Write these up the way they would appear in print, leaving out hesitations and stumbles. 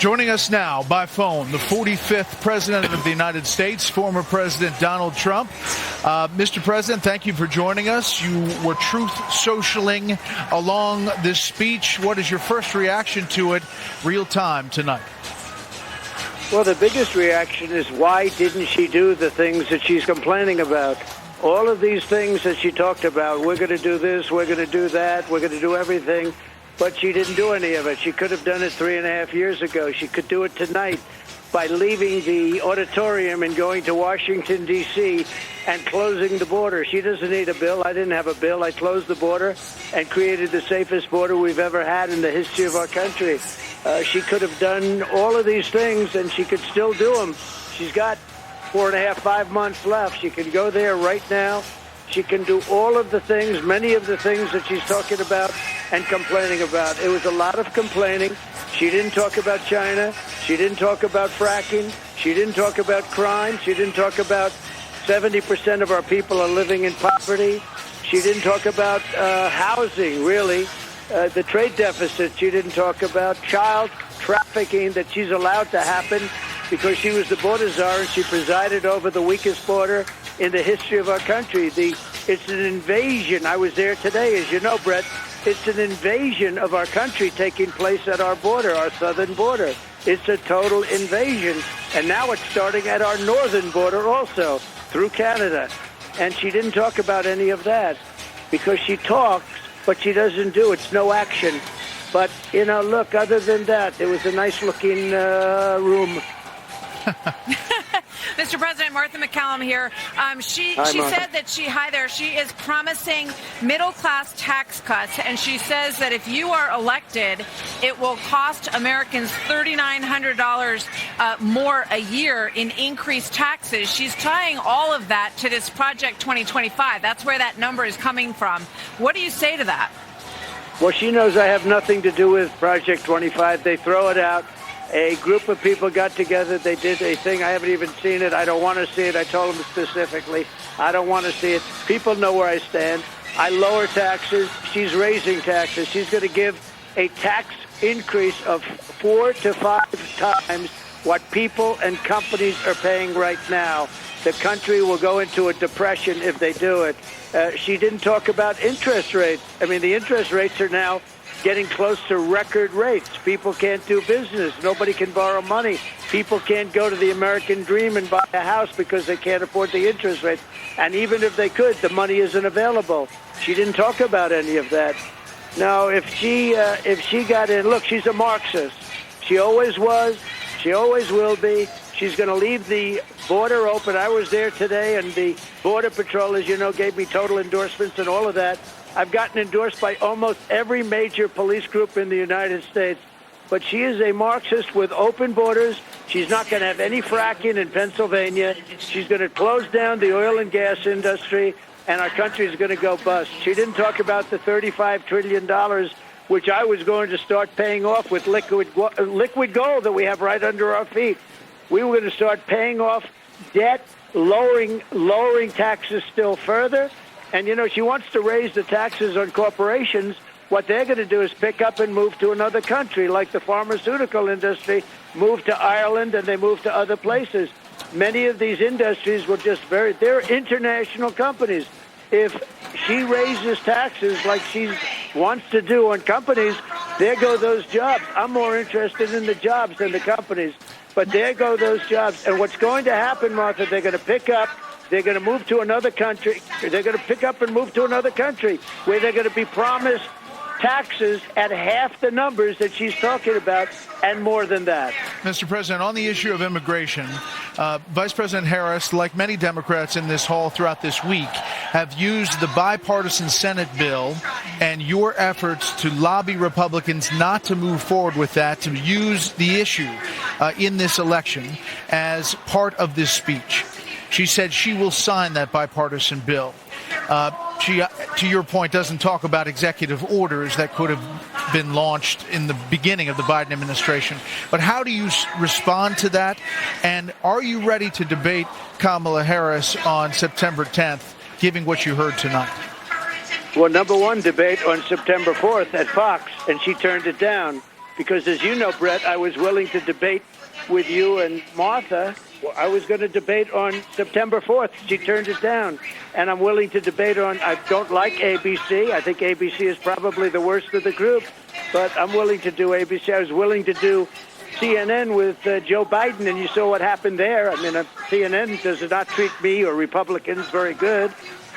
Joining us now by phone, the 45th President of the United States, former President Donald Trump. Mr. President, thank you for joining us. You were truth socialing along this speech. What is your first reaction to it real time tonight? Well, the biggest reaction is why didn't she do the things that she's complaining about? All of these things that she talked about, we're going to do this, we're going to do that, we're going to do everything. But she didn't do any of it. She could have done it 3.5 years ago. She could do it tonight by leaving the auditorium and going to Washington, D.C. and closing the border. She doesn't need a bill. I didn't have a bill. I closed the border and created the safest border we've ever had in the history of our country. She could have done all of these things, and she could still do them. She's got 4.5, 5 months left. She can go there right now. She can do all of the things, many of the things that she's talking about and complaining about. It was a lot of complaining. She didn't talk about China. She didn't talk about fracking. She didn't talk about crime. She didn't talk about 70% of our people are living in poverty. She didn't talk about housing, really. The trade deficit. She didn't talk about child trafficking that she's allowed to happen because she was the border czar and she presided over the weakest border in the history of our country. It's an invasion. I was there today, as you know, Brett. It's an invasion of our country taking place at our border, our southern border. It's a total invasion. And now it's starting at our northern border also, through Canada. And she didn't talk about any of that because she talks, but she doesn't do. It's no action. But, you know, look, other than that, it was a nice-looking room. Mr. President, Martha McCallum here. She said that she is promising middle-class tax cuts, and she says that if you are elected, it will cost Americans $3,900 more a year in increased taxes. She's tying all of that to this Project 2025. That's where that number is coming from. What do you say to that? Well, she knows I have nothing to do with Project 25. They throw it out. A group of people got together. They did a thing. I haven't even seen it. I don't want to see it. I told them specifically, I don't want to see it. People know where I stand. I lower taxes. She's raising taxes. She's going to give a tax increase of 4 to 5 times what people and companies are paying right now. The country will go into a depression if they do it. She didn't talk about interest rates. I mean, the interest rates are now getting close to record rates. People can't do business. Nobody can borrow money. People can't go to the American dream and buy a house because they can't afford the interest rates. And even if they could, the money isn't available. She didn't talk about any of that. Now, if she got in, look, she's a Marxist. She always was. She always will be. She's going to leave the border open. I was there today, and the Border Patrol, as you know, gave me total endorsements and all of that. I've gotten endorsed by almost every major police group in the United States. But she is a Marxist with open borders. She's not going to have any fracking in Pennsylvania. She's going to close down the oil and gas industry, and our country is going to go bust. She didn't talk about the $35 trillion, which I was going to start paying off with liquid gold that we have right under our feet. We were going to start paying off debt, lowering taxes still further. And, you know, she wants to raise the taxes on corporations. What they're going to do is pick up and move to another country, like the pharmaceutical industry moved to Ireland and they moved to other places. Many of these industries will just they're international companies. If she raises taxes like she wants to do on companies, there go those jobs. I'm more interested in the jobs than the companies. But there go those jobs. And what's going to happen, Martha, they're going to pick up. They're going to move to another country. They're going to pick up and move to another country where they're going to be promised taxes at half the numbers that she's talking about and more than that. Mr. President, on the issue of immigration, Vice President Harris, like many Democrats in this hall throughout this week, have used the bipartisan Senate bill and your efforts to lobby Republicans not to move forward with that, to use the issue in this election as part of this speech. She said she will sign that bipartisan bill. She, to your point, doesn't talk about executive orders that could have been launched in the beginning of the Biden administration. But how do you respond to that? And are you ready to debate Kamala Harris on September 10th, given what you heard tonight? Well, number one debate on September 4th at Fox, and she turned it down because, as you know, Brett, I was willing to debate with you and Martha. I was going to debate on September 4th. She turned it down. And I'm willing to debate on, I don't like ABC. I think ABC is probably the worst of the group. But I'm willing to do ABC. I was willing to do CNN with Joe Biden, and you saw what happened there. I mean, CNN does not treat me or Republicans very good.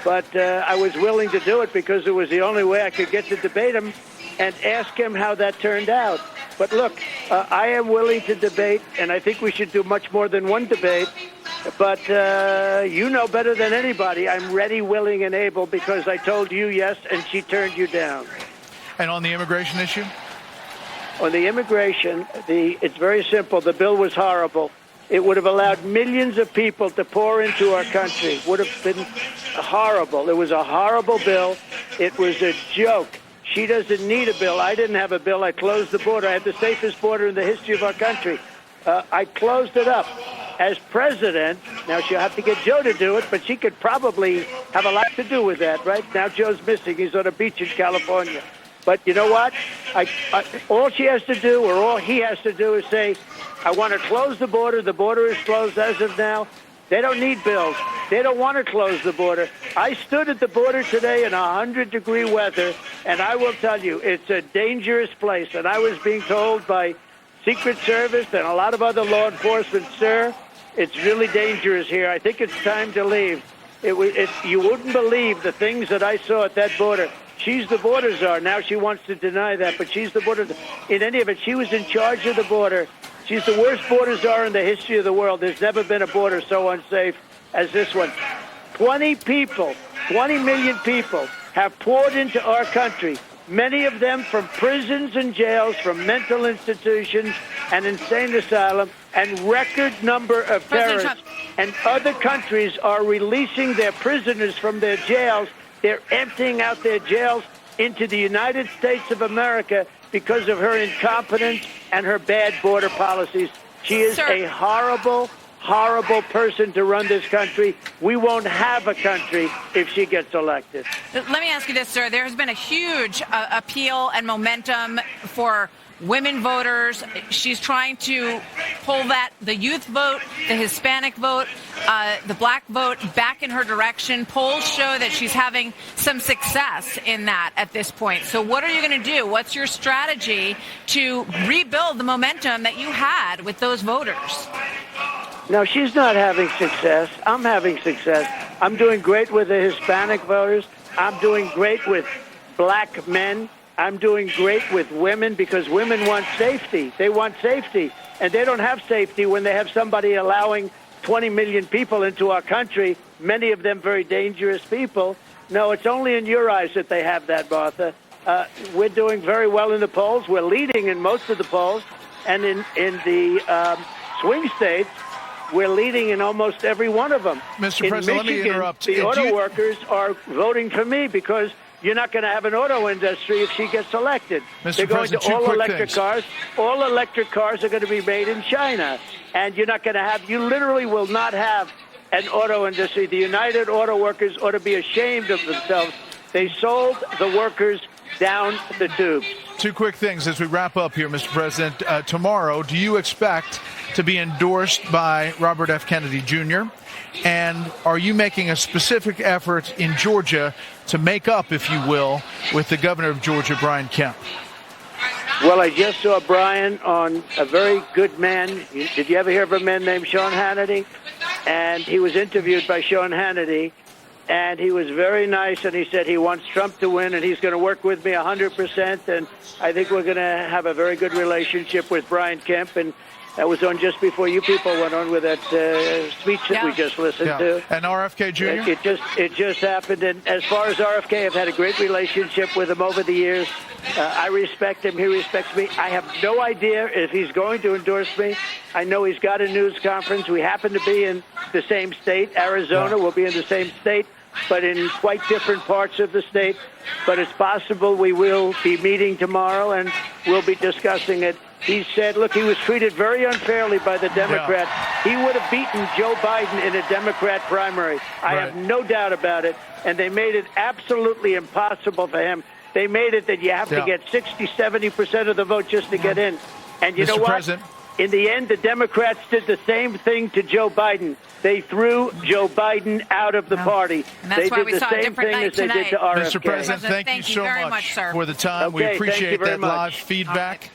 But I was willing to do it because it was the only way I could get to debate him and ask him how that turned out. But look, I am willing to debate, and I think we should do much more than one debate. But you know better than anybody, I'm ready, willing, and able because I told you yes, and she turned you down. And on the immigration issue? On the immigration, it's very simple. The bill was horrible. It would have allowed millions of people to pour into our country. Would have been horrible. It was a horrible bill. It was a joke. She doesn't need a bill. I didn't have a bill. I closed the border. I had the safest border in the history of our country. I closed it up. As president, now she'll have to get Joe to do it, but she could probably have a lot to do with that, right? Now Joe's missing. He's on a beach in California. But you know what? All she has to do, or all he has to do, is say, I want to close the border. The border is closed as of now. They don't need bills. They don't want to close the border. I stood at the border today in 100-degree weather, and I will tell you, it's a dangerous place. And I was being told by Secret Service and a lot of other law enforcement, sir, it's really dangerous here. I think it's time to leave. You wouldn't believe the things that I saw at that border. She's the border czar. Now she wants to deny that, but she's the border. In any event, she was in charge of the border. She's the worst border czar in the history of the world. There's never been a border so unsafe as this one. 20 million people have poured into our country, many of them from prisons and jails, from mental institutions and insane asylum, and record number of terrorists. And other countries are releasing their prisoners from their jails. They're emptying out their jails into the United States of America because of her incompetence and her bad border policies. She is a horrible, horrible person to run this country. We won't have a country if she gets elected. Let me ask you this, sir. There has been a huge appeal and momentum for women voters. She's trying to pull the youth vote, the Hispanic vote, the black vote back in her direction. Polls show that she's having some success in that at this point. So what are you going to do? What's your strategy to rebuild the momentum that you had with those voters? No, she's not having success. I'm having success. I'm doing great with the Hispanic voters. I'm doing great with black men. I'm doing great with women because women want safety. They want safety. And they don't have safety when they have somebody allowing 20 million people into our country, many of them very dangerous people. No, it's only in your eyes that they have that, Martha. We're doing very well in the polls. We're leading in most of the polls. And in the swing states, we're leading in almost every one of them. Mr. President, let me interrupt. The auto workers are voting for me because you're not going to have an auto industry if she gets elected. They're going to all electric cars. All electric cars are going to be made in China. And you're not going to have, you literally will not have an auto industry. The United Auto Workers ought to be ashamed of themselves. They sold the workers down the tubes. Two quick things as we wrap up here, Mr. President. Tomorrow, do you expect to be endorsed by Robert F. Kennedy Jr.? And are you making a specific effort in Georgia to make up, if you will, with the governor of Georgia, Brian Kemp? Well, I just saw Brian on a very good man. Did you ever hear of a man named Sean Hannity? And he was interviewed by Sean Hannity, and he was very nice, and he said he wants Trump to win, and he's going to work with me 100%, and I think we're going to have a very good relationship with Brian Kemp, and that was on just before you people went on with that speech that we just listened to. And RFK Jr.? It just happened. And as far as RFK, I've had a great relationship with him over the years. I respect him. He respects me. I have no idea if he's going to endorse me. I know he's got a news conference. We happen to be in the same state. Arizona will be in the same state, but in quite different parts of the state. But it's possible we will be meeting tomorrow, and we'll be discussing it. He said, look, he was treated very unfairly by the Democrats. He would have beaten Joe Biden in a Democrat primary. I have no doubt about it. And they made it absolutely impossible for him. They made it that you have to get 60, 70% of the vote just to get in. And you know what? President. In the end, the Democrats did the same thing to Joe Biden. They threw Joe Biden out of the party. And that's they why did we the saw a same different thing night as they did to tonight. RFK. Mr. President, thank you so very much much, sir. for the time. Okay, We thank you appreciate very that much. live feedback.